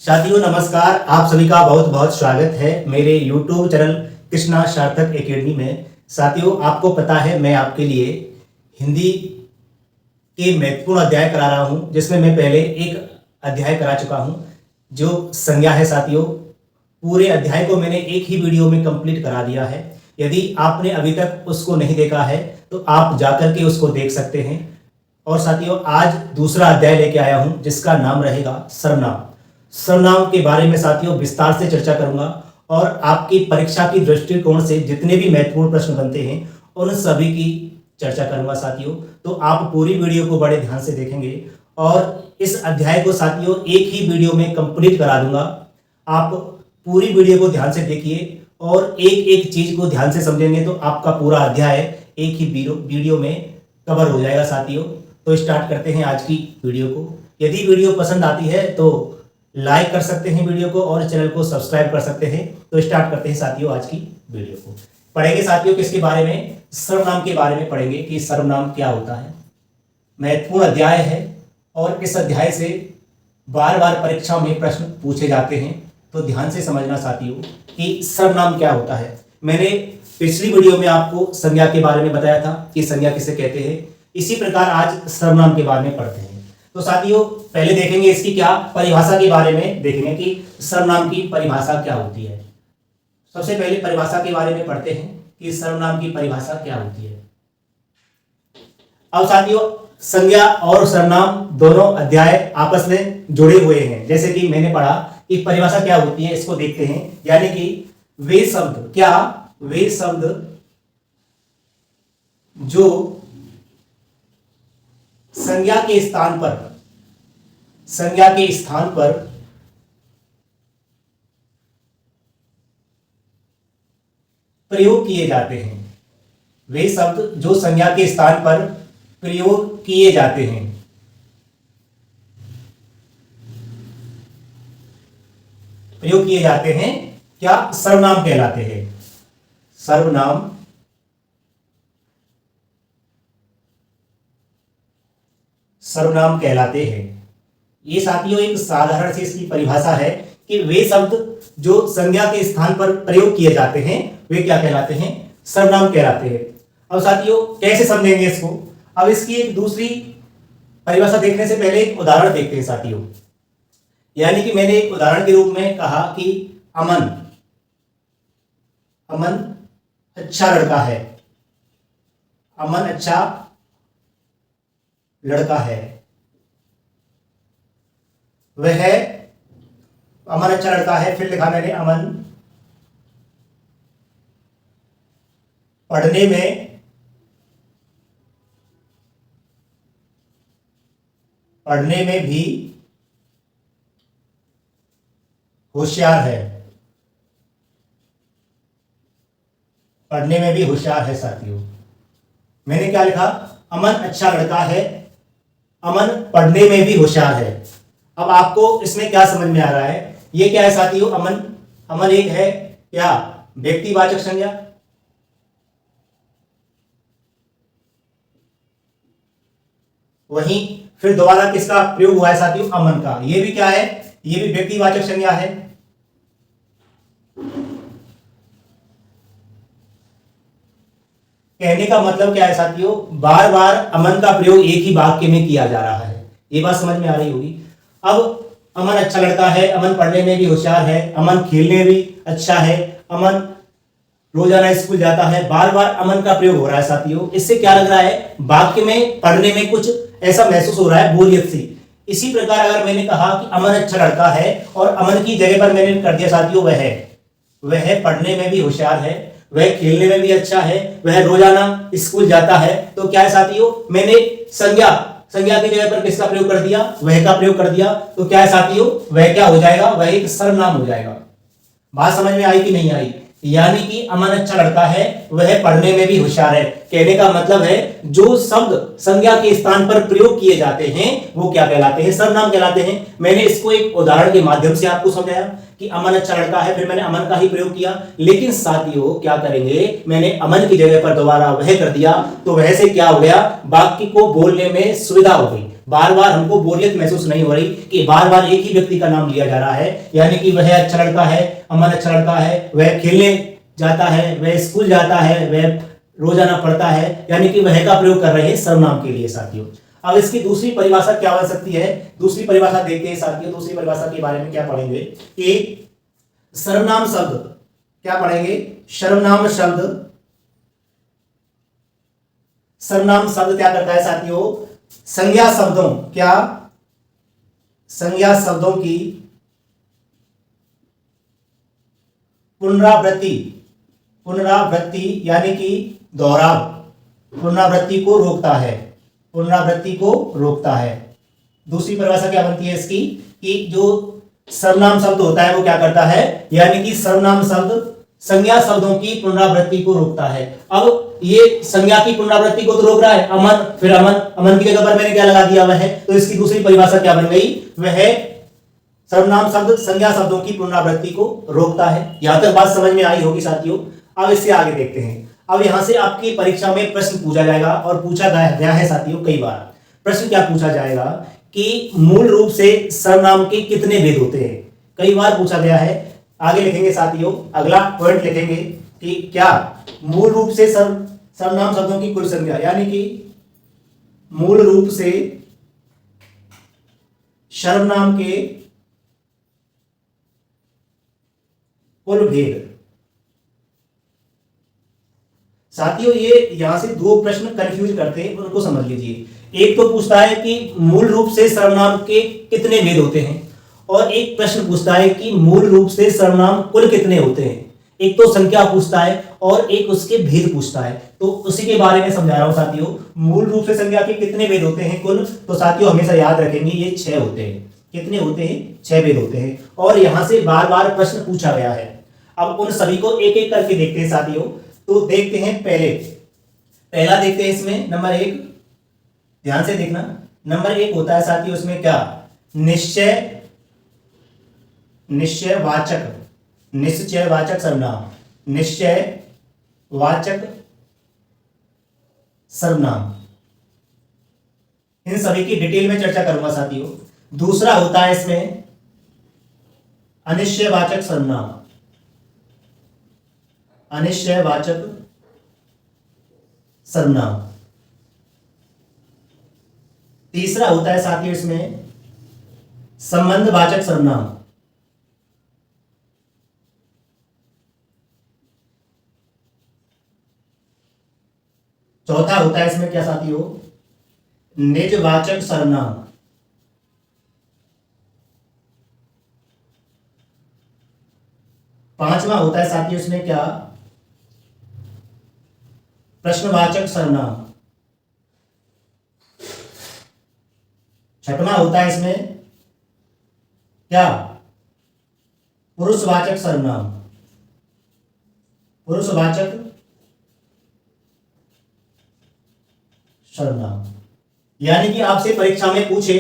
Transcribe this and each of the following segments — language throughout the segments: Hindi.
साथियों नमस्कार, आप सभी का बहुत बहुत स्वागत है मेरे YouTube चैनल कृष्णा सार्थक एकेडमी में। साथियों आपको पता है मैं आपके लिए हिंदी के महत्वपूर्ण अध्याय करा रहा हूं, जिसमें मैं पहले एक अध्याय करा चुका हूं जो संज्ञा है। साथियों पूरे अध्याय को मैंने एक ही वीडियो में कंप्लीट करा दिया है। यदि आपने अभी तक उसको नहीं देखा है तो आप जाकर के उसको देख सकते हैं। और साथियों आज दूसरा अध्याय लेके आया हूं जिसका नाम रहेगा सर्वनाम। सर्वनाम के बारे में साथियों विस्तार से चर्चा करूंगा और आपकी परीक्षा की दृष्टिकोण से जितने भी महत्वपूर्ण प्रश्न बनते हैं उन सभी की चर्चा करूंगा साथियों। तो आप पूरी वीडियो को बड़े ध्यान से देखेंगे और इस अध्याय को साथियों एक ही वीडियो में कंप्लीट करा दूंगा। आप पूरी वीडियो को ध्यान से देखिए और एक एक चीज को ध्यान से समझेंगे तो आपका पूरा अध्याय एक ही वीडियो में कवर हो जाएगा साथियों। तो स्टार्ट करते हैं आज की वीडियो को। यदि वीडियो पसंद आती है तो लाइक कर सकते हैं वीडियो को और चैनल को सब्सक्राइब कर सकते हैं। तो स्टार्ट करते हैं साथियों आज की वीडियो को। पढ़ेंगे साथियों किसके बारे में? सर्वनाम के बारे में पढ़ेंगे कि सर्वनाम क्या होता है। महत्वपूर्ण अध्याय है और इस अध्याय से बार बार परीक्षा में प्रश्न पूछे जाते हैं। तो ध्यान से समझना साथियों कि सर्वनाम क्या होता है। मैंने पिछली वीडियो में आपको संज्ञा के बारे में बताया था कि संज्ञा किसे कहते हैं। इसी प्रकार आज सर्वनाम के बारे में पढ़ते हैं। तो साथियों पहले देखेंगे इसकी क्या परिभाषा के बारे में, देखेंगे कि सर्वनाम की परिभाषा क्या होती है। सबसे पहले परिभाषा के बारे में पढ़ते हैं कि सर्वनाम की परिभाषा क्या होती है। अब साथियों संज्ञा और सर्वनाम दोनों अध्याय आपस में जुड़े हुए हैं। जैसे कि मैंने पढ़ा कि परिभाषा क्या होती है, इसको देखते हैं। यानी कि वे शब्द, क्या वे शब्द जो संज्ञा के स्थान पर प्रयोग किए जाते हैं। वे शब्द जो संज्ञा के स्थान पर प्रयोग किए जाते हैं क्या सर्वनाम कहलाते हैं। सर्वनाम कहलाते हैं। ये साथियों एक साधारण सी इसकी परिभाषा है कि वे शब्द जो संज्ञा के स्थान पर प्रयोग किए जाते हैं वे क्या कहलाते हैं? सर्वनाम कहलाते हैं। अब साथियों कैसे समझेंगे इसको? अब इसकी एक दूसरी परिभाषा देखने से पहले एक उदाहरण देखते हैं साथियों। यानी कि मैंने एक उदाहरण के रूप में कहा कि अमन अच्छा लड़का है। अमन अच्छा लड़का है। वह अमन अच्छा लड़का है। फिर लिखा मैंने अमन पढ़ने में भी होशियार है। साथियों मैंने क्या लिखा? अमन अच्छा लड़का है, अमन पढ़ने में भी होशियार है। अब आपको इसमें क्या समझ में आ रहा है? ये क्या है साथियों? अमन एक है क्या व्यक्तिवाचक संज्ञा। वहीं फिर दोबारा किसका प्रयोग हुआ है साथियों? अमन का। ये भी क्या है? ये भी व्यक्तिवाचक संज्ञा है। कहने का मतलब क्या है साथियों? बार बार अमन का प्रयोग एक ही वाक्य में किया जा रहा है। ये बात समझ में आ रही होगी। अब अमन अच्छा लड़का है, अमन पढ़ने में भी होशियार है, अमन खेलने में भी अच्छा है, अमन रोजाना स्कूल जाता है। बार बार अमन का प्रयोग हो रहा है साथियों। इससे क्या लग रहा है? वाक्य में पढ़ने में कुछ ऐसा महसूस हो रहा है, बोरियत सी। इसी प्रकार अगर मैंने कहा कि अमन अच्छा लड़का है और अमन की जगह पर मैंने कर दिया साथियों वह पढ़ने में भी होशियार है, वह खेलने में भी अच्छा है, वह रोजाना स्कूल जाता है, तो क्या है साथियों? मैंने संज्ञा की जगह पर किसका प्रयोग कर दिया? वह का प्रयोग कर दिया। तो क्या है साथियों? वह क्या हो जाएगा? वह एक सर्वनाम हो जाएगा। बात समझ में आई कि नहीं आई? यानी कि अमन अच्छा लड़का है, वह पढ़ने में भी होशियार है। कहने का मतलब है जो शब्द संज्ञा के स्थान पर प्रयोग किए जाते हैं वो क्या कहलाते हैं? सर्वनाम कहलाते हैं। मैंने इसको एक उदाहरण के माध्यम से आपको समझाया कि अमन अच्छा लड़का है, फिर मैंने अमन का ही प्रयोग किया। लेकिन साथियों क्या करेंगे? मैंने अमन की जगह पर दोबारा वह कर दिया, तो वह से क्या हो गया? वाक्य को बोलने में सुविधा हो गई। बार बार हमको बोरियत महसूस नहीं हो रही कि बार बार एक ही व्यक्ति का नाम लिया जा रहा है, यानी कि वह अच्छा लड़का है, अमन अच्छा लड़का है, वह खेलने जाता है, वह स्कूल जाता है, वह रोजाना पढ़ता है, यानी कि वह का प्रयोग कर रहे हैं सर्वनाम के लिए साथियों। अब इसकी दूसरी परिभाषा क्या हो सकती है, दूसरी परिभाषा देखते हैं साथियों। दूसरी परिभाषा के बारे में क्या पढ़ेंगे कि सर्वनाम शब्द, क्या पढ़ेंगे, सर्वनाम शब्द। सर्वनाम शब्द क्या करता है साथियों, संज्ञा शब्दों, क्या, संज्ञा शब्दों की पुनरावृत्ति, पुनरावृत्ति यानी कि दोहराव, पुनरावृत्ति को रोकता है, पुनरावृत्ति को रोकता है। दूसरी परिभाषा क्या बनती है इसकी कि जो सर्वनाम शब्द होता है वो क्या करता है, यानी कि सर्वनाम शब्द संज्ञा शब्दों की पुनरावृत्ति को रोकता है। अब ये संज्ञा की पुनरावृत्ति को तो रोक रहा है अमन, फिर अमन, अमन की जगह पर मैंने क्या लगा दिया, वह है, तो इसकी दूसरी परिभाषा क्या बन गई, वह सर्वनाम शब्द संज्ञा शब्दों की पुनरावृत्ति को रोकता है। यहां तक बात समझ में आई होगी साथियों। अब इससे आगे देखते हैं। अब यहां से आपकी परीक्षा में प्रश्न पूछा जाएगा और पूछा गया है साथियों कई बार। प्रश्न क्या पूछा जाएगा कि मूल रूप से सर्वनाम के कितने भेद होते हैं, कई बार पूछा गया है। आगे लिखेंगे साथियों, अगला पॉइंट लिखेंगे कि क्या मूल रूप से सर्वनाम शब्दों की कुल संख्या, यानी कि मूल रूप से सर्वनाम के कुल भेद। साथियों ये यहां से दो प्रश्न कंफ्यूज करते हैं, उनको समझ लीजिए। एक तो पूछता है कि मूल रूप से सर्वनाम के कितने भेद होते हैं, और एक प्रश्न पूछता है कि मूल रूप से सर्वनाम कुल कितने होते हैं। एक तो संख्या पूछता है और एक उसके भेद पूछता है, तो उसी के बारे में समझा रहा हूं साथियों। मूल रूप से संख्या के कितने भेद होते हैं कुल, तो साथियों हमेशा याद रखेंगे ये 6 होते हैं। कितने होते हैं, 6 भेद होते हैं, और यहां से बार बार प्रश्न पूछा गया है। अब उन सभी को एक एक करके देखते हैं साथियों। तो देखते हैं पहला देखते हैं इसमें नंबर 1, ध्यान से देखना। नंबर 1 होता है साथियों इसमें क्या, निश्चय, निश्चयवाचक, निश्चयवाचक सर्वनाम, निश्चयवाचक सर्वनाम। इन सभी की डिटेल में चर्चा करूंगा साथियों। दूसरा होता है इसमें अनिश्चयवाचक सर्वनाम, अनिश्चयवाचक सर्वनाम। तीसरा होता है साथियों इसमें संबंधवाचक सर्वनाम। चौथा होता है इसमें क्या साथियों, निजवाचक सर्वनाम। पांचवा होता है साथियों इसमें क्या, प्रश्नवाचक सर्वनाम। छठवां होता है इसमें क्या, पुरुषवाचक सर्वनाम, पुरुषवाचक सर्वनाम। यानी कि आपसे परीक्षा में पूछे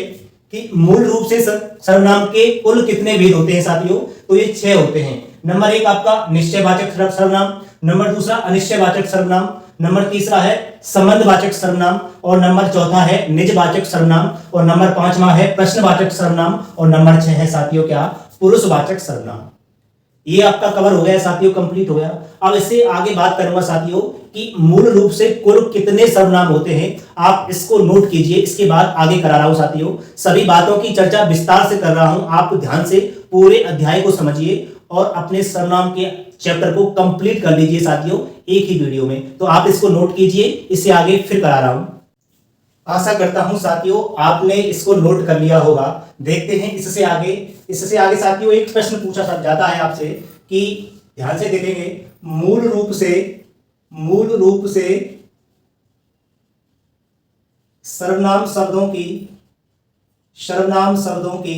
कि मूल रूप से सर्वनाम के कुल कितने भेद होते हैं साथियों, तो ये 6 होते हैं। नंबर 1 आपका निश्चयवाचक सर्वनाम, नंबर दूसरा अनिश्चयवाचक सर्वनाम, नंबर तीसरा है संबंधवाचक सर्वनाम, और नंबर चौथा है निजवाचक सर्वनाम, और नंबर 5वां है प्रश्नवाचक सर्वनाम, और नंबर 6 है साथियों क्या, पुरुषवाचक सर्वनाम। ये आपका कवर हो गया साथियों, कंप्लीट हो गया। अब इससे आगे बात करूंगा साथियों कि मूल रूप से कुल कितने सर्वनाम होते हैं। आप इसको नोट कीजिए, इसके बाद आगे करा रहा हूं साथियों। सभी बातों की चर्चा विस्तार से कर रहा हूं, आप ध्यान से पूरे अध्याय को समझिए और अपने सर्वनाम के चैप्टर को कंप्लीट कर लीजिए साथियों एक ही वीडियो में। तो आप इसको नोट कीजिए, इससे आगे फिर करा रहा हूं। आशा करता हूं साथियों आपने इसको नोट कर लिया होगा। देखते हैं इससे आगे साथियों एक प्रश्न पूछा जाता है आपसे कि ध्यान से देखेंगे, मूल रूप से सर्वनाम शब्दों की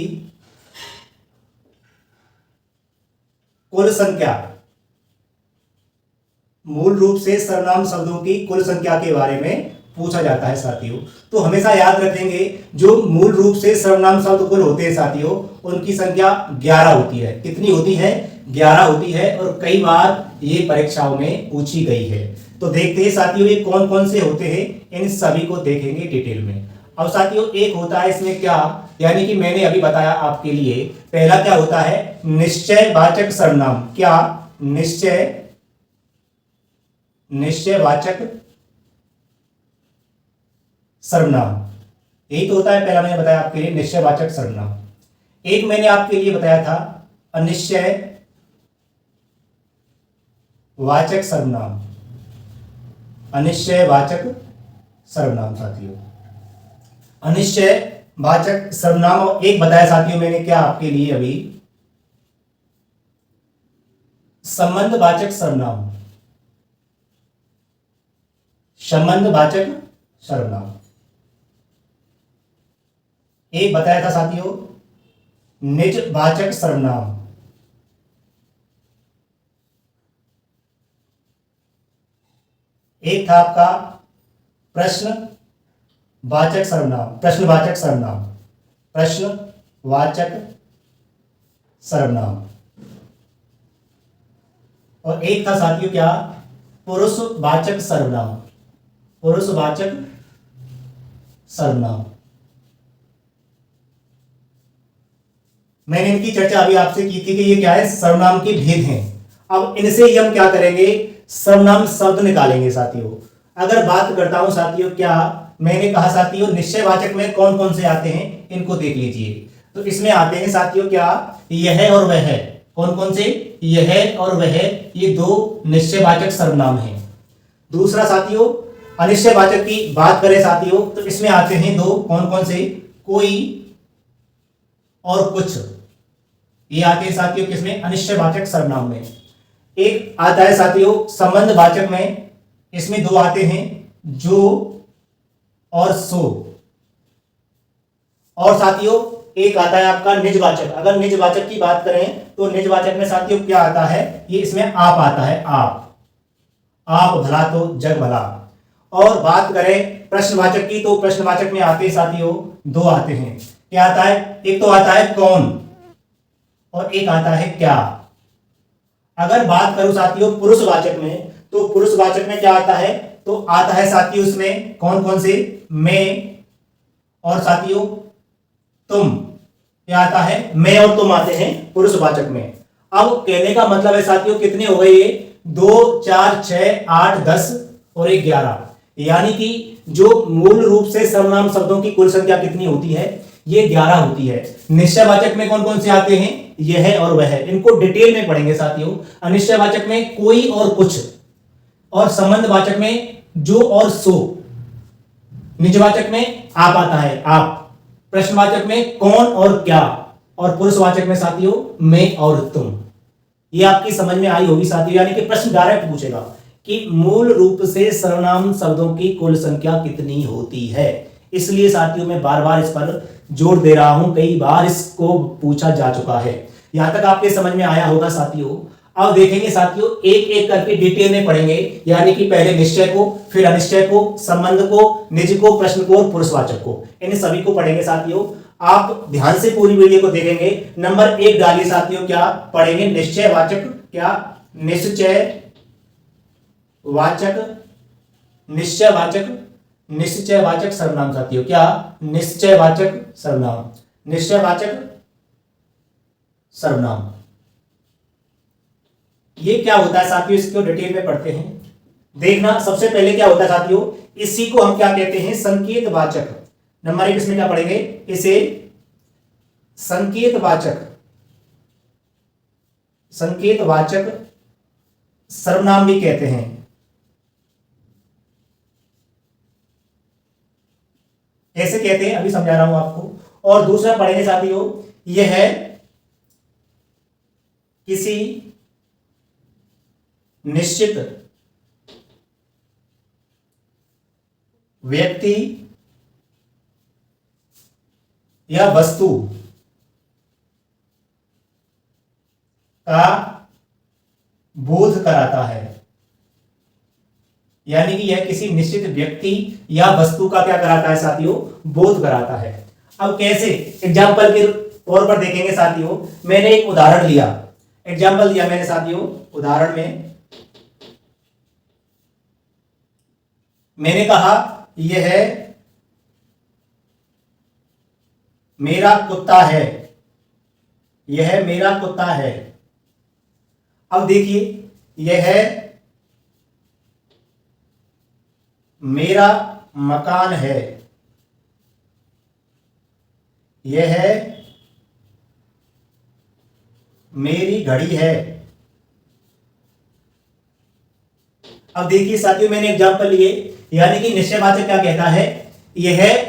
कुल संख्या, मूल रूप से सर्वनाम शब्दों की कुल संख्या के बारे में पूछा जाता है साथियों। तो हमेशा याद रखेंगे जो मूल रूप से सर्वनाम शब्द कुल होते हैं साथियों, उनकी संख्या 11 होती है। कितनी होती है, 11 होती है, और कई बार ये परीक्षाओं में पूछी गई है। तो देखते हैं साथियों ये कौन कौन से होते हैं, इन सभी को देखेंगे डिटेल में। अब साथियों एक होता है इसमें क्या, यानी कि मैंने अभी बताया आपके लिए, पहला क्या होता है निश्चयवाचक सर्वनाम। क्या? निश्चयवाचक सर्वनाम, यही तो होता है। पहला मैंने बताया आपके लिए निश्चयवाचक सर्वनाम। एक मैंने आपके लिए बताया था अनिश्चयवाचक सर्वनाम। अनिश्चयवाचक सर्वनाम साथियों, अनिश्चयवाचक सर्वनाम। और एक बताया साथियों मैंने क्या आपके लिए अभी, संबंधवाचक सर्वनाम। संबंधवाचक सर्वनाम एक बताया था साथियों निजवाचक सर्वनाम। एक था आपका प्रश्नवाचक सर्वनाम। प्रश्नवाचक सर्वनाम, प्रश्नवाचक सर्वनाम। और एक था साथियों क्या, पुरुषवाचक सर्वनाम। पुरुषवाचक सर्वनाम। मैंने इनकी चर्चा अभी आपसे की थी कि ये क्या है, सर्वनाम के भेद हैं। अब इनसे ही हम क्या करेंगे, सर्वनाम शब्द निकालेंगे साथियों। अगर बात करता हूं साथियों, क्या मैंने कहा साथियों निश्चयवाचक में कौन कौन से आते हैं, इनको देख लीजिए। तो इसमें आते हैं साथियों क्या, यह और वह। कौन कौन से, यह और वह, ये दो निश्चयवाचक सर्वनाम हैं। दूसरा साथियों अनिश्चयवाचक की बात करें साथियों, तो इसमें आते हैं दो, कौन कौन से, कोई और कुछ। ये आते हैं साथियों किसमें, अनिश्चयवाचक सर्वनाम में। एक आता है साथियों संबंधवाचक में, इसमें दो आते हैं, जो और सो। और साथियों एक आता है आपका निजवाचक। अगर निजवाचक की बात करें तो निजवाचक में साथियों क्या आता है, ये इसमें आप आता है, आप भला तो जग भला। और बात करें प्रश्नवाचक की, तो प्रश्नवाचक में आते हैं साथियों दो आते हैं। क्या आता है, एक तो आता है कौन और एक आता है क्या। अगर बात करूं साथियों पुरुषवाचक में, तो पुरुषवाचक में क्या आता है, तो आता है साथियों उसमें कौन कौन से, मैं और साथियों तुम। क्या आता है, मैं और तुम आते हैं पुरुषवाचक में। अब कहने का मतलब है साथियों कितने हो गए ये, 2 4 6 8 10 और 1 11। यानी कि जो मूल रूप से सर्वनाम शब्दों की कुल संख्या कितनी होती है, ये 11 होती है। निश्चयवाचक में कौन कौन से आते हैं, यह और वह, इनको डिटेल में पढ़ेंगे साथियों। अनिश्चयवाचक में कोई और कुछ, और संबंधवाचक में जो और सो। निजवाचक में आप आता है, आप। प्रश्नवाचक में कौन और क्या, और पुरुषवाचक में साथियों मैं और तुम। ये आपकी समझ में आई होगी साथियों। यानी कि प्रश्न डायरेक्ट पूछेगा कि मूल रूप से सर्वनाम शब्दों की कुल संख्या कितनी होती है। इसलिए साथियों मैं बार बार इस पर जोर दे रहा हूं, कई बार इसको पूछा जा चुका है। यहां तक आपके समझ में आया होगा साथियों। अब देखेंगे साथियों एक एक करके डिटेल में पढ़ेंगे, यानी कि पहले निश्चय को, फिर अनिश्चय को, संबंध को, निज को, प्रश्न को और पुरुषवाचक को, इन सभी को पढ़ेंगे साथियों। आप ध्यान से पूरी वीडियो को देखेंगे। नंबर 1 डालिए साथियों, क्या पढ़ेंगे, निश्चयवाचक। क्या, निश्चयवाचक निश्चयवाचक सर्वनाम साथियों। क्या, निश्चयवाचक सर्वनाम। निश्चयवाचक सर्वनाम ये क्या होता है साथियों, इसको डिटेल में पढ़ते हैं। देखना सबसे पहले क्या होता है साथियों, इसी को हम क्या कहते हैं, संकेतवाचक। नंबर 1 इसमें क्या पढ़ेंगे, इसे संकेतवाचक सर्वनाम भी कहते हैं। कैसे कहते हैं अभी समझा रहा हूं आपको। और दूसरा पढ़ेंगे साथियों, यह है किसी निश्चित व्यक्ति या वस्तु का बोध कराता है। यानी कि यह किसी निश्चित व्यक्ति या वस्तु का क्या कराता है साथियों, बोध कराता है। अब कैसे, एग्जाम्पल के तौर पर देखेंगे साथियों। मैंने एक उदाहरण लिया, एग्जाम्पल दिया मैंने साथियों। उदाहरण में मैंने कहा यह मेरा कुत्ता है, यह मेरा कुत्ता है। अब देखिए, यह मेरा मकान है, यह मेरी घड़ी है। अब देखिए साथियों, मैंने एग्जांपल लिए, यानी कि निश्चयवाचक क्या कहता है, यह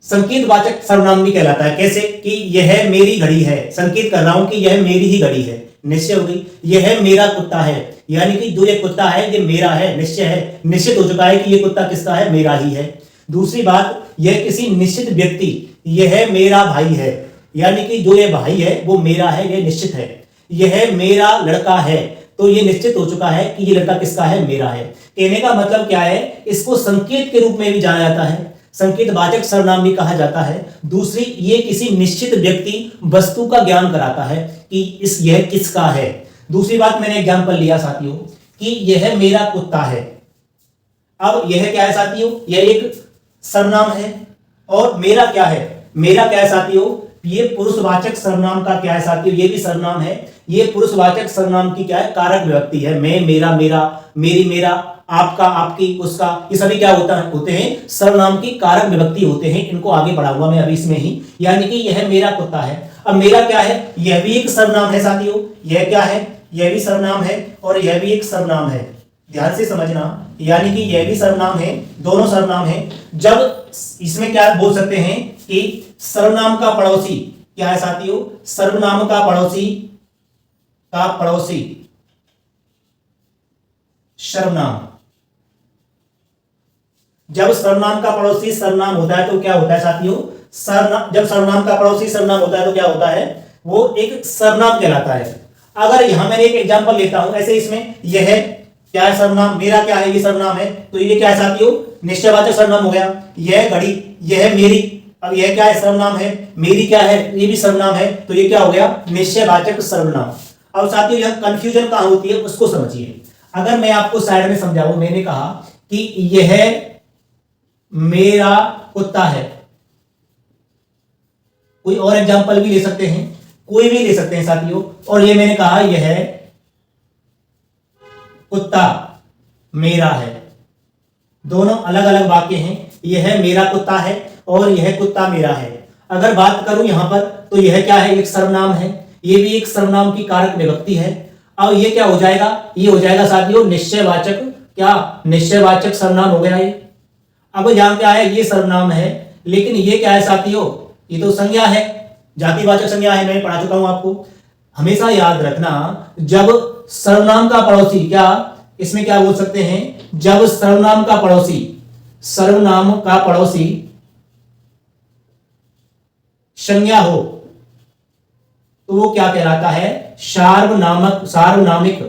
संकेतवाचक सर्वनाम भी कहलाता है। कैसे कि यह मेरी घड़ी है, संकेत कर रहा हूं कि यह मेरी ही घड़ी है, निश्चय हो गई। यह मेरा कुत्ता है, यानी कि जो ये कुत्ता है ये मेरा है, निश्चय है, निश्चित हो चुका है कि ये कुत्ता किसका है, मेरा ही है। दूसरी बात, यह किसी निश्चित व्यक्ति, यह मेरा भाई है, यानी कि जो ये भाई है वो मेरा है, यह निश्चित है। यह मेरा लड़का है, तो ये निश्चित हो चुका है कि ये लड़का किसका है, मेरा है। कहने का मतलब क्या है, इसको संकेत के रूप में भी जाना जाता है, संकेतवाचक सर्वनाम भी कहा जाता है। दूसरी, ये किसी निश्चित व्यक्ति वस्तु का ज्ञान कराता है कि यह किसका है। दूसरी बात, मैंने एग्जांपल लिया साथियों कि यह मेरा कुत्ता है। अब यह क्या है साथियों, यह एक सर्वनाम है, और मेरा क्या है, मेरा क्या है साथियों, ये पुरुषवाचक सर्वनाम का क्या है साथियों, ये भी सर्वनाम है। ये पुरुषवाचक सर्वनाम की क्या है, कारक विभक्ति है। मैं, मेरा, मेरा, मेरी, मेरा, आपका, आपकी, उसका, ये सभी क्या होते हैं, सर्वनाम की कारक विभक्ति होते हैं। इनको आगे पढ़ाऊंगा मैं अभी इसमें ही। यानी कि यह मेरा कुत्ता है। अब मेरा क्या है, यह भी एक सर्वनाम है साथियों। यह क्या है, यह भी सर्वनाम है और यह भी एक सर्वनाम है, ध्यान से समझना। यानी कि यह भी सर्वनाम है, दोनों सर्वनाम है। जब इसमें क्या बोल सकते हैं कि सर्वनाम का पड़ोसी क्या है साथियों, सर्वनाम का पड़ोसी सर्वनाम। जब सर्वनाम का पड़ोसी सर्वनाम होता है तो क्या होता है साथियों, जब सर्वनाम का पड़ोसी सर्वनाम होता है तो क्या होता है, वो एक सर्वनाम कहलाता है। अगर यहां मैं एक एग्जांपल लेता हूं, ऐसे इसमें यह क्या है, सर्वनाम, मेरा क्या है, ये सर्वनाम है, तो ये क्या है साथियों, निश्चयवाचक सर्वनाम हो गया। यह घड़ी, यह मेरी, अब यह क्या है, सर्वनाम है। मेरी क्या है, ये भी सर्वनाम है, तो ये क्या हो गया, निश्चयवाचक सर्वनाम। अब साथियों यह कंफ्यूजन कहां होती है उसको समझिए। अगर मैं आपको साइड में समझाऊं, मैंने कहा कि यह मेरा कुत्ता है, कोई और एग्जांपल भी ले सकते हैं, कोई भी ले सकते हैं साथियों, और ये मैंने कहा यह कुत्ता मेरा है। दोनों अलग अलग वाक्य हैं, यह मेरा कुत्ता है और यह कुत्ता मेरा है। अगर बात करूं यहां पर, तो यह क्या है, एक सर्वनाम है, यह भी एक सर्वनाम की कारक विभक्ति है। अब ये क्या हो जाएगा, ये हो जाएगा साथियों निश्चयवाचक, क्या, निश्चयवाचक सर्वनाम हो गया ये। अब यहां क्या है, ये सर्वनाम है, लेकिन ये क्या है साथियों, ये तो संज्ञा है, जातिवाचक संज्ञा है, मैं पढ़ा चुका हूं आपको। हमेशा याद रखना, जब सर्वनाम का पड़ोसी, क्या इसमें क्या बोल सकते हैं, जब सर्वनाम का पड़ोसी संज्ञा हो तो वो क्या कहलाता है, सार्वनामिक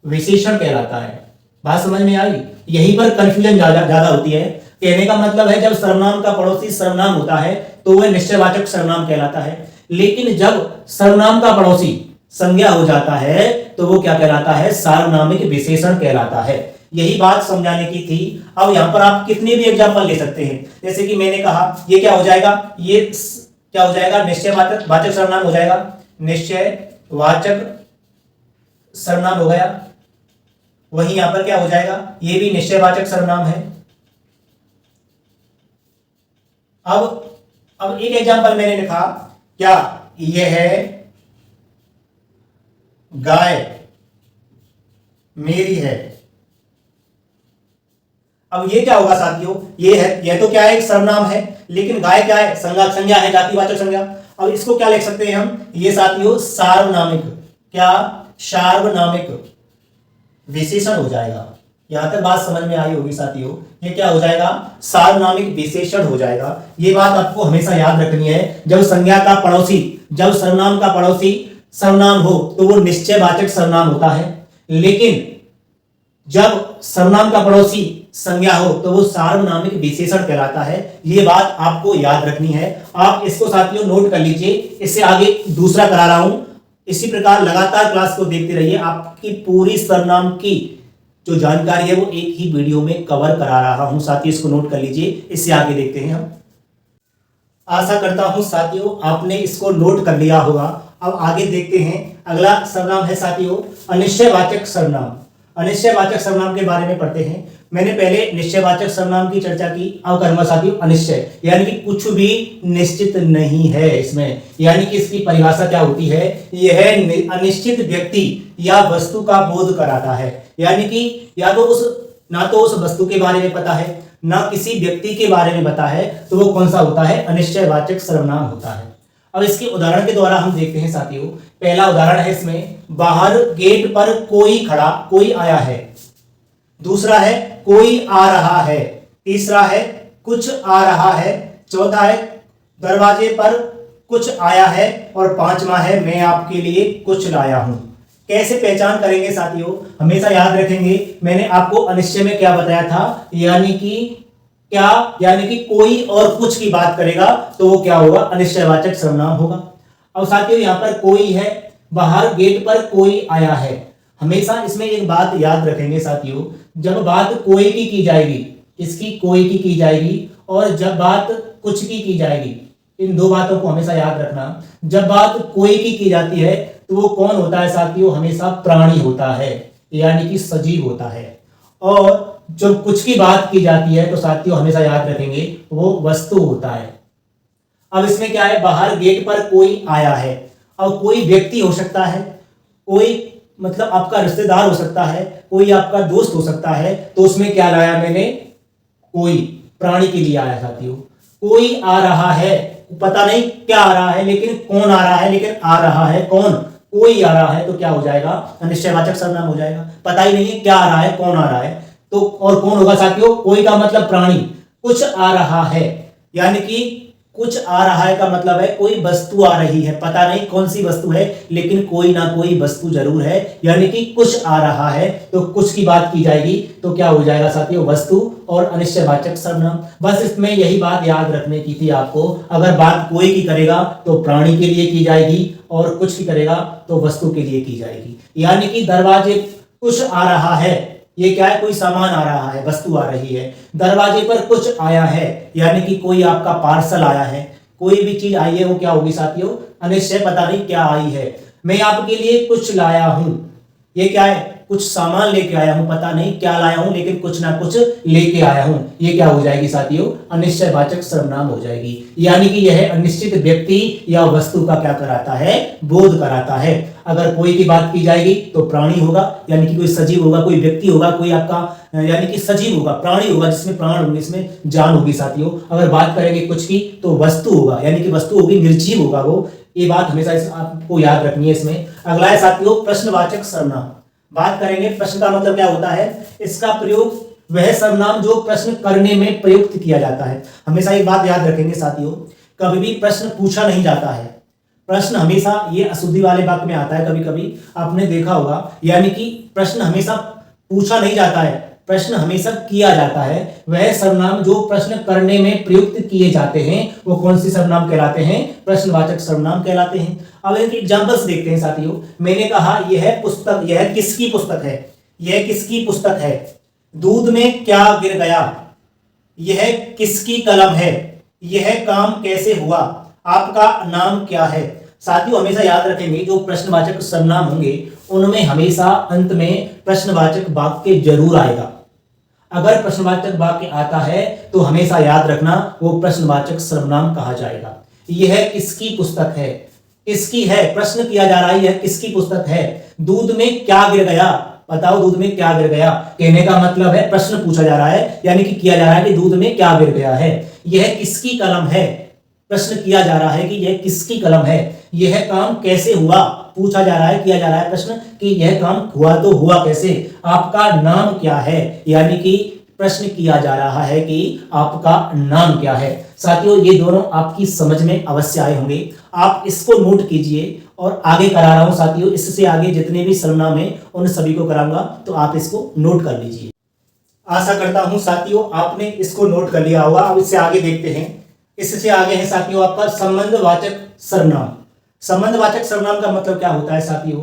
विशेषण कहलाता है। बात समझ में आई, यहीं पर कंफ्यूजन ज्यादा होती है। कहने का मतलब है जब सर्वनाम का पड़ोसी सर्वनाम होता है तो वह निश्चयवाचक सर्वनाम कहलाता है, लेकिन जब सर्वनाम का पड़ोसी संज्ञा हो जाता है तो वो क्या कहलाता है, सार्वनामिक विशेषण कहलाता है। यही बात समझाने की थी। अब यहां पर आप कितने भी एग्जांपल ले सकते हैं, जैसे कि मैंने कहा ये क्या हो जाएगा, ये क्या हो जाएगा, निश्चयवाचक सर्वनाम हो जाएगा, निश्चयवाचक सर्वनाम हो गया। वहीं यहां पर क्या हो जाएगा, ये भी निश्चयवाचक सर्वनाम है। अब एक एग्जांपल मैंने लिखा, क्या, यह है गाय मेरी है। अब ये क्या होगा साथियों, ये है, यह तो क्या है, एक सर्वनाम है, लेकिन गाय क्या है, संज्ञा है, जातिवाचक संज्ञा। अब इसको क्या लिख सकते हैं हम, ये साथियों सार्वनामिक, क्या, सार्वनामिक विशेषण हो जाएगा। यहां तक बात समझ में आई होगी साथियों, ये क्या हो जाएगा, सार्वनामिक विशेषण हो जाएगा। ये बात आपको हमेशा याद रखनी है, जब संज्ञा का पड़ोसी, जब सर्वनाम का पड़ोसी सर्वनाम हो तो वो निश्चयवाचक सर्वनाम होता है, लेकिन जब सर्वनाम का पड़ोसी संज्ञा हो तो वो सार्वनामिक विशेषण कहलाता है। ये बात आपको याद रखनी है। आप इसको साथियों नोट कर लीजिए, इससे आगे दूसरा करा रहा हूं। इसी प्रकार लगातार क्लास को देखते रहिए, आपकी पूरी सर्वनाम की जो जानकारी है वो एक ही वीडियो में कवर करा रहा हूं। साथियों इसको नोट कर लीजिए, इससे आगे देखते हैं हम। आशा करता हूं साथियों आपने इसको नोट कर लिया होगा। अब आगे देखते हैं। अगला सर्वनाम है साथियों अनिश्चयवाचक सर्वनाम। अनिश्चयवाचक सर्वनाम के बारे में पढ़ते हैं। मैंने पहले निश्चयवाचक सर्वनाम की चर्चा की, अब करूंगा साथियों अनिश्चय, यानी कि कुछ भी निश्चित नहीं है इसमें। यानी कि इसकी परिभाषा क्या होती है, यह अनिश्चित व्यक्ति या वस्तु का बोध कराता है। यानी कि या तो ना तो उस वस्तु के बारे में पता है, ना किसी व्यक्ति के बारे में पता है, तो वो कौन सा होता है, अनिश्चयवाचक सर्वनाम होता है। अब इसके उदाहरण के द्वारा हम देखते हैं साथियों। पहला उदाहरण है इसमें, बाहर गेट पर कोई आया है। दूसरा है कोई आ रहा है। तीसरा है कुछ आ रहा है। चौथा है दरवाजे पर कुछ आया है। और पांचवा है मैं आपके लिए कुछ लाया हूं। कैसे पहचान करेंगे साथियों, हमेशा याद रखेंगे मैंने आपको अनिश्चय में क्या बताया था, यानी कि कोई और कुछ की बात करेगा तो वो क्या होगा, अनिश्चयवाचक सर्वनाम होगा। अब साथियों यहां पर कोई है, बाहर गेट पर कोई आया है। हमेशा इसमें एक बात याद रखेंगे साथियों, जब बात कोई की जाएगी, इसकी कोई की जाएगी, और जब बात कुछ की जाएगी, इन दो बातों को हमेशा याद रखना। जब बात कोई की जाती है तो वो कौन होता है साथियों, हमेशा प्राणी होता है, यानी कि सजीव होता है। और जब कुछ की बात की जाती है तो साथियों हमेशा याद रखेंगे वो वस्तु होता है। अब इसमें क्या है, बाहर गेट पर कोई आया है। अब कोई व्यक्ति हो सकता है, कोई मतलब आपका रिश्तेदार हो सकता है, कोई आपका दोस्त हो सकता है, तो उसमें क्या लाया मैंने, कोई प्राणी के लिए आया साथियों। कोई आ रहा है, पता नहीं क्या आ रहा है, लेकिन कौन आ रहा है, लेकिन आ रहा है कौन, कोई आ रहा है, तो क्या हो जाएगा, अनिश्चयवाचक सर्वनाम हो जाएगा। पता ही नहीं है क्या आ रहा है, कौन आ रहा है, तो और कौन होगा साथियों, कोई का मतलब प्राणी। कुछ आ रहा है, यानी कि कुछ आ रहा है का मतलब है कोई वस्तु आ रही है, पता नहीं कौन सी वस्तु है, लेकिन कोई ना कोई वस्तु जरूर है, यानी कि कुछ आ रहा है। तो कुछ की बात की जाएगी तो क्या हो जाएगा साथियों, वस्तु और अनिश्चयवाचक सर्वनाम। बस इसमें यही बात याद रखने की थी आपको। अगर बात कोई की करेगा तो प्राणी के लिए की जाएगी, और कुछ की करेगा तो वस्तु के लिए की जाएगी। यानी कि दरवाजे कुछ आ रहा है, ये क्या है, कोई सामान आ रहा है, वस्तु आ रही है। दरवाजे पर कुछ आया है, यानी कि कोई आपका पार्सल आया है, कोई भी चीज आई है वो क्या होगी साथियों, अनिश्चय, पता नहीं क्या आई है। मैं आपके लिए कुछ लाया हूं, ये क्या है, कुछ सामान लेके आया हूं, पता नहीं क्या लाया हूं, लेकिन कुछ ना कुछ लेके आया हूं, ये क्या हो जाएगी साथियों, अनिश्चयवाचक सर्वनाम हो जाएगी। यानी कि यह अनिश्चित व्यक्ति या वस्तु का क्या कराता है, बोध कराता है। अगर कोई की बात की जाएगी तो प्राणी होगा, यानी कि कोई सजीव होगा, कोई व्यक्ति होगा, कोई आपका यानी कि सजीव होगा, प्राणी होगा, जिसमें प्राण होंगे, इसमें जान होगी साथियों। अगर बात करेंगे कुछ की तो वस्तु होगा, यानी कि वस्तु होगी, निर्जीव होगा वो। ये बात हमेशा आपको याद रखनी है इसमें। अगला है साथियों प्रश्नवाचक सर्वनाम। बात करेंगे प्रश्न का मतलब क्या होता है, इसका प्रयोग वह सर्वनाम जो प्रश्न करने में प्रयुक्त किया जाता है। हमेशा एक बात याद रखेंगे साथियों, कभी भी प्रश्न पूछा नहीं जाता है। प्रश्न हमेशा ये अशुद्धि वाले वाक्य में आता है, कभी कभी आपने देखा होगा, यानी कि प्रश्न हमेशा पूछा नहीं जाता है, प्रश्न हमेशा किया जाता है। वह सर्वनाम जो प्रश्न करने में प्रयुक्त किए जाते हैं वो कौन सी सर्वनाम कहलाते हैं, प्रश्नवाचक सर्वनाम कहलाते हैं। अब इनके एग्जांपल्स देखते हैं साथियों। मैंने कहा यह पुस्तक, यह किसकी पुस्तक है, यह किसकी पुस्तक है। दूध में क्या गिर गया, यह किसकी कलम है। यह काम कैसे हुआ, आपका नाम क्या है। साथियों हमेशा याद रखेंगे जो प्रश्नवाचक सर्वनाम होंगे उनमें हमेशा अंत में प्रश्नवाचक वाक्य जरूर आएगा। अगर प्रश्नवाचक वाक्य आता है तो हमेशा याद रखना वो प्रश्नवाचक सर्वनाम कहा जाएगा। यह किसकी पुस्तक है, किसकी है, प्रश्न किया जा रहा है, यह किसकी पुस्तक है। दूध में क्या गिर गया, बताओ दूध में क्या गिर गया, कहने का मतलब है प्रश्न पूछा जा रहा है, यानी कि किया जा रहा है कि दूध में क्या गिर गया है। यह किसकी कलम है, प्रश्न किया जा रहा है कि यह किसकी कलम है। यह काम कैसे हुआ, पूछा जा रहा है, किया जा रहा है प्रश्न कि यह काम हुआ तो हुआ कैसे। आपका नाम क्या है, यानी कि प्रश्न किया जा रहा है कि आपका नाम क्या है। साथियों ये दोनों आपकी समझ में अवश्य आए होंगे, आप इसको नोट कीजिए। और आगे करा रहा हूं साथियों, इससे आगे जितने भी सर्वनाम हैं उन सभी को कराऊंगा, तो आप इसको नोट कर लीजिए। आशा करता हूं साथियों आपने इसको नोट कर लिया होगा। अब इससे आगे देखते हैं। इससे आगे है साथियों आपका संबंधवाचक सर्वनाम। संबंधवाचक सर्वनाम का मतलब क्या होता है साथियों,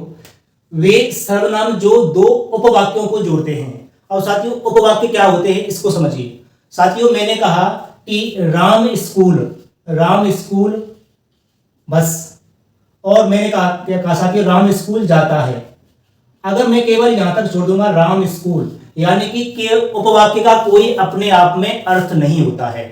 वे सर्वनाम जो दो उपवाक्यों को जोड़ते हैं। और साथियों उपवाक्य क्या होते हैं इसको समझिए। साथियों मैंने कहा कि राम राम स्कूल, बस। और मैंने कहा साथियों राम स्कूल जाता है। अगर मैं केवल यहां तक छोड़ दूंगा राम स्कूल, यानी कि उपवाक्य का कोई अपने आप में अर्थ नहीं होता है।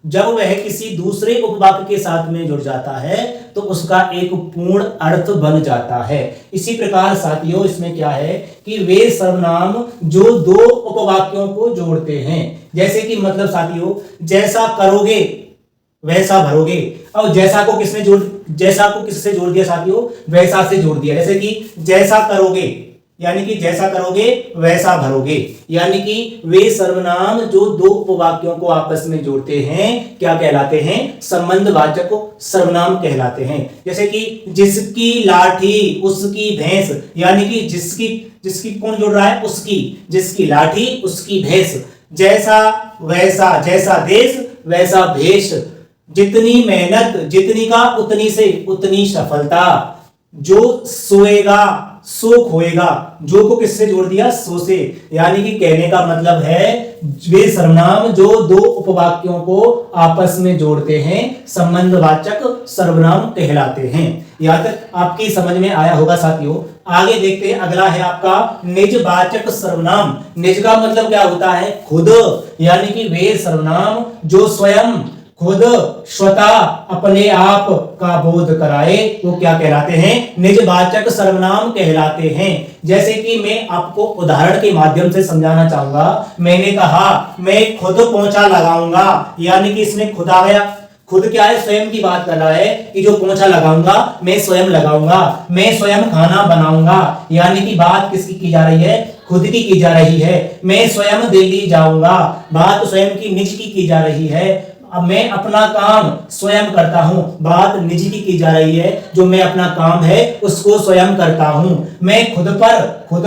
जब वह किसी दूसरे उपवाक्य के साथ में जुड़ जाता है तो उसका एक पूर्ण अर्थ बन जाता है। इसी प्रकार साथियों इसमें क्या है कि वे सर्वनाम जो दो उपवाक्यों को जोड़ते हैं, जैसे कि मतलब साथियों जैसा करोगे वैसा भरोगे, और जैसा को किससे जोड़ दिया साथियों, वैसा से जोड़ दिया। जैसे कि जैसा करोगे यानी कि जैसा करोगे वैसा भरोगे, यानी कि वे सर्वनाम जो दो उपवाक्यों को आपस में जोड़ते हैं क्या कहलाते हैं, संबंधवाचक सर्वनाम कहलाते हैं। जैसे कि जिसकी लाठी उसकी भैंस, यानी कि जिसकी कौन जोड़ रहा है, उसकी, जिसकी लाठी उसकी भैंस। जैसा वैसा, जैसा देश वैसा भेष, जितनी मेहनत, जितनी का उतनी से उतनी सफलता, जो सोएगा सो खोएगा, जो को किससे जोड़ दिया, सो से। यानी कि कहने का मतलब है वे सर्वनाम जो दो उपवाक्यों को आपस में जोड़ते हैं संबंधवाचक सर्वनाम कहलाते हैं। यहां तक आपकी समझ में आया होगा साथियों। आगे देखते हैं, अगला है आपका निजवाचक सर्वनाम। निज का मतलब क्या होता है, खुद, यानी कि वे सर्वनाम जो स्वयं, खुद, स्वतः, अपने आप का बोध कराए वो क्या कहलाते हैं, निजवाचक सर्वनाम कहलाते हैं। जैसे कि मैं आपको उदाहरण के माध्यम से समझाना चाहूंगा। मैंने कहा मैं खुद पोंछा लगाऊंगा, यानी कि इसमें खुद आ गया। खुद क्या है, स्वयं की बात कर रहा है कि जो पोंछा लगाऊंगा मैं स्वयं लगाऊंगा। मैं स्वयं खाना बनाऊंगा, यानी कि बात किसकी की जा रही है, खुद की जा रही है। मैं स्वयं दिल्ली जाऊंगा, बात स्वयं की, निज की जा रही है। अब मैं अपना काम स्वयं करता हूं, बात निजी की जा रही है। जो मैं अपना काम है उसको स्वयं करता हूं। मैं खुद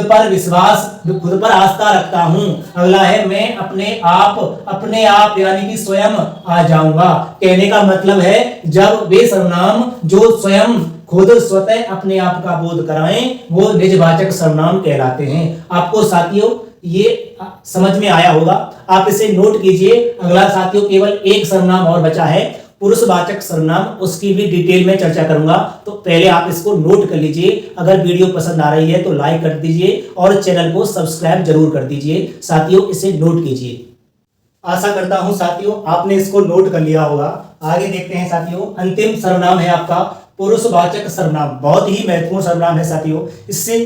पर विश्वास, खुद पर आस्था रखता हूं। अगला है मैं अपने आप यानी कि स्वयं आ जाऊंगा। कहने का मतलब है जब वे सर्वनाम जो स्वयं, खुद, स्वतः, अपने आप का बोध कराएं वो निजवाचक सर्वनाम कहलाते हैं। आपको साथियों ये समझ में आया होगा, आप इसे नोट कीजिए। अगला साथियों केवल एक सर्वनाम और बचा है, पुरुषवाचक सर्वनाम, उसकी भी डिटेल में चर्चा करूंगा। तो पहले आप इसको नोट कर लीजिए। अगर वीडियो पसंद आ रही है तो लाइक कर दीजिए और चैनल को सब्सक्राइब जरूर कर दीजिए। साथियों इसे नोट कीजिए। आशा करता हूं साथियों आपने इसको नोट कर लिया होगा। आगे देखते हैं साथियों, अंतिम सर्वनाम है आपका पुरुषवाचक सर्वनाम। बहुत ही महत्वपूर्ण सर्वनाम है साथियों, इससे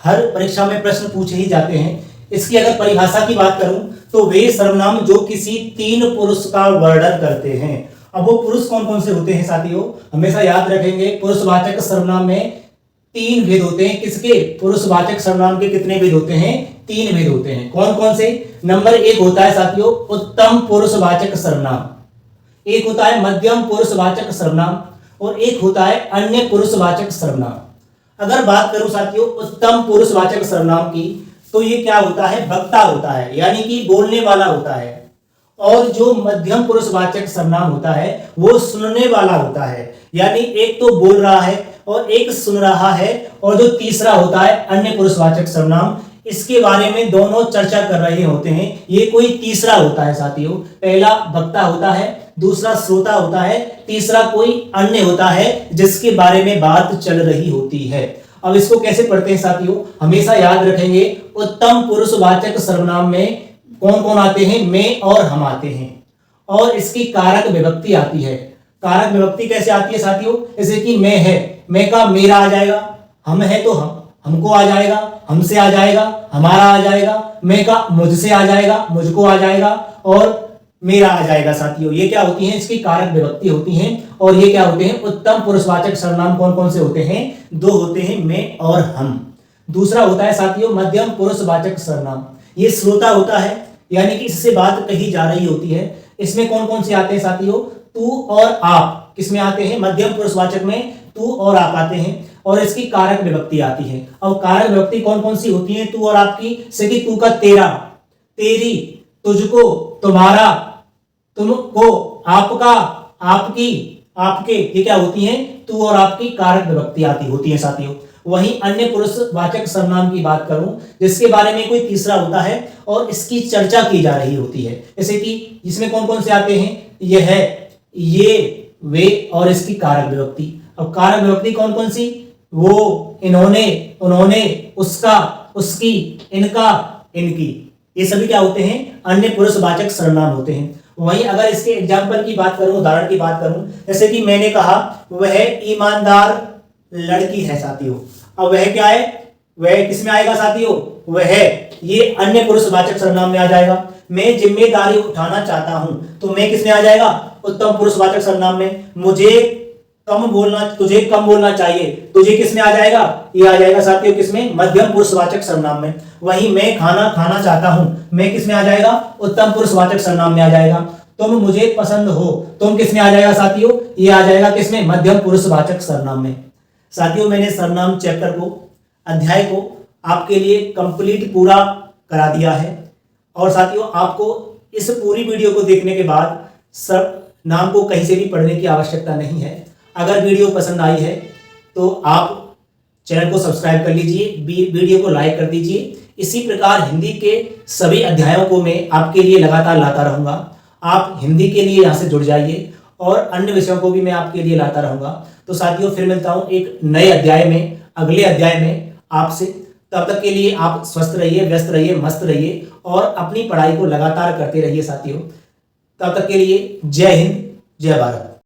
हर परीक्षा में प्रश्न पूछे ही जाते हैं। इसकी अगर परिभाषा की बात करूं तो वे सर्वनाम जो किसी तीन पुरुष का वर्णन करते हैं। अब वो पुरुष कौन कौन से होते हैं साथियों, हमेशा याद रखेंगे। पुरुषवाचक सर्वनाम में तीन भेद होते हैं। किसके, पुरुषवाचक सर्वनाम के कितने भेद होते हैं, तीन भेद होते हैं। कौन कौन से, नंबर एक होता है साथियों उत्तम पुरुषवाचक सर्वनाम, एक होता है मध्यम पुरुषवाचक सर्वनाम और एक होता है अन्य पुरुषवाचक सर्वनाम। अगर बात करूं साथियों उत्तम पुरुषवाचक सर्वनाम की तो ये क्या होता है, वक्ता होता है, यानी कि बोलने वाला होता है। और जो मध्यम पुरुषवाचक सर्वनाम होता है वो सुनने वाला होता है, यानी एक तो बोल रहा है और एक सुन रहा है। और जो तीसरा होता है अन्य पुरुषवाचक सर्वनाम, इसके बारे में दोनों चर्चा कर रहे होते हैं। ये कोई तीसरा होता है साथियों, पहला वक्ता होता है, दूसरा श्रोता होता है, तीसरा कोई अन्य होता है जिसके बारे में बात चल रही होती है। अब इसको कैसे पढ़ते हैं साथियों, हमेशा याद रखेंगे उत्तम पुरुषवाचक सर्वनाम में कौन कौन आते हैं, मैं और हम आते हैं। और इसकी कारक विभक्ति आती है। कारक विभक्ति कैसे आती है साथियों, जैसे कि मैं है, मैं का मेरा आ जाएगा, हम है तो हमको आ जाएगा, हमसे आ जाएगा, हमारा आ जाएगा, मैं का मुझसे आ जाएगा, मुझको आ जाएगा और मेरा आ जाएगा। साथियों ये क्या होती हैं, इसकी कारक विभक्ति होती हैं। और ये क्या होते हैं, उत्तम पुरुषवाचक सर्वनाम कौन कौन से होते हैं, दो होते हैं, मैं और हम। दूसरा होता है साथियों मध्यम पुरुषवाचक सर्वनाम, ये श्रोता होता है, यानी कि इससे बात कही जा रही होती है। इसमें कौन कौन से आते हैं साथियों, तू और आप, किसमें आते हैं, मध्यम पुरुषवाचक में तू और आप आते हैं। और इसकी कारक विभक्ति आती है। अब कारक विभक्ति कौन कौन सी होती है, तू और आपकी, जैसे कि तू का तेरा, तेरी, तुझको, तुम्हारा, तुमको, आपका, आपकी, आपके, ये क्या होती हैं, तू और आपकी कारक विभक्ति आती होती है साथियों। वहीं अन्य पुरुषवाचक सर्वनाम की बात करूं जिसके बारे में कोई तीसरा होता है और इसकी चर्चा की जा रही होती है, जैसे कि इसमें कौन कौन से आते हैं, यह है, ये, वे और इसकी कारक विभक्ति। अब कारक विभक्ति कौन कौन सी? वो, इन्होंने, उन्होंने, उसका, उसकी, इनका, इनकी, ये सभी क्या होते हैं? अन्य पुरुषवाचक सर्वनाम होते हैं। वहीं अगर इसके एग्जाम्पल की बात करूं, उदाहरण की बात करूं, जैसे कि मैंने कहा वह ईमानदार लड़की है साथियों। अब वह क्या है? वह किस में आएगा साथियों? वह, ये अन्य पुरुषवाचक सर्वनाम में आ जाएगा। मैं जिम्मेदारी उठाना चाहता हूं, तो मैं किस में आ जाएगा? उत्तम पुरुषवाचक सर्वनाम में। तुझे कम बोलना चाहिए, तुझे किस में आ जाएगा? ये आ जाएगा साथियों किसमें? मध्यम पुरुषवाचक सर्वनाम में। वहीं मैं खाना खाना चाहता हूं, मैं किस में आ जाएगा? उत्तम पुरुषवाचक सर्वनाम में आ जाएगा। तुम मुझे पसंद हो, तुम किस में आ जाएगा साथियों? ये आ जाएगा किसमें? मध्यम पुरुषवाचक सर्वनाम में। साथियों मैंने सर्वनाम चैप्टर को, अध्याय को आपके लिए कंप्लीट पूरा करा दिया है। और साथियों आपको इस पूरी वीडियो को देखने के बाद सर्वनाम को कहीं से भी पढ़ने की आवश्यकता नहीं है। अगर वीडियो पसंद आई है तो आप चैनल को सब्सक्राइब कर लीजिए, वीडियो को लाइक कर दीजिए। इसी प्रकार हिंदी के सभी अध्यायों को मैं आपके लिए लगातार लाता रहूंगा। आप हिंदी के लिए यहाँ से जुड़ जाइए और अन्य विषयों को भी मैं आपके लिए लाता रहूंगा। तो साथियों फिर मिलता हूं एक नए अध्याय में, अगले अध्याय में आपसे। तब तक के लिए आप स्वस्थ रहिए, व्यस्त रहिए, मस्त रहिए और अपनी पढ़ाई को लगातार करते रहिए साथियों। तब तक के लिए जय हिंद, जय भारत।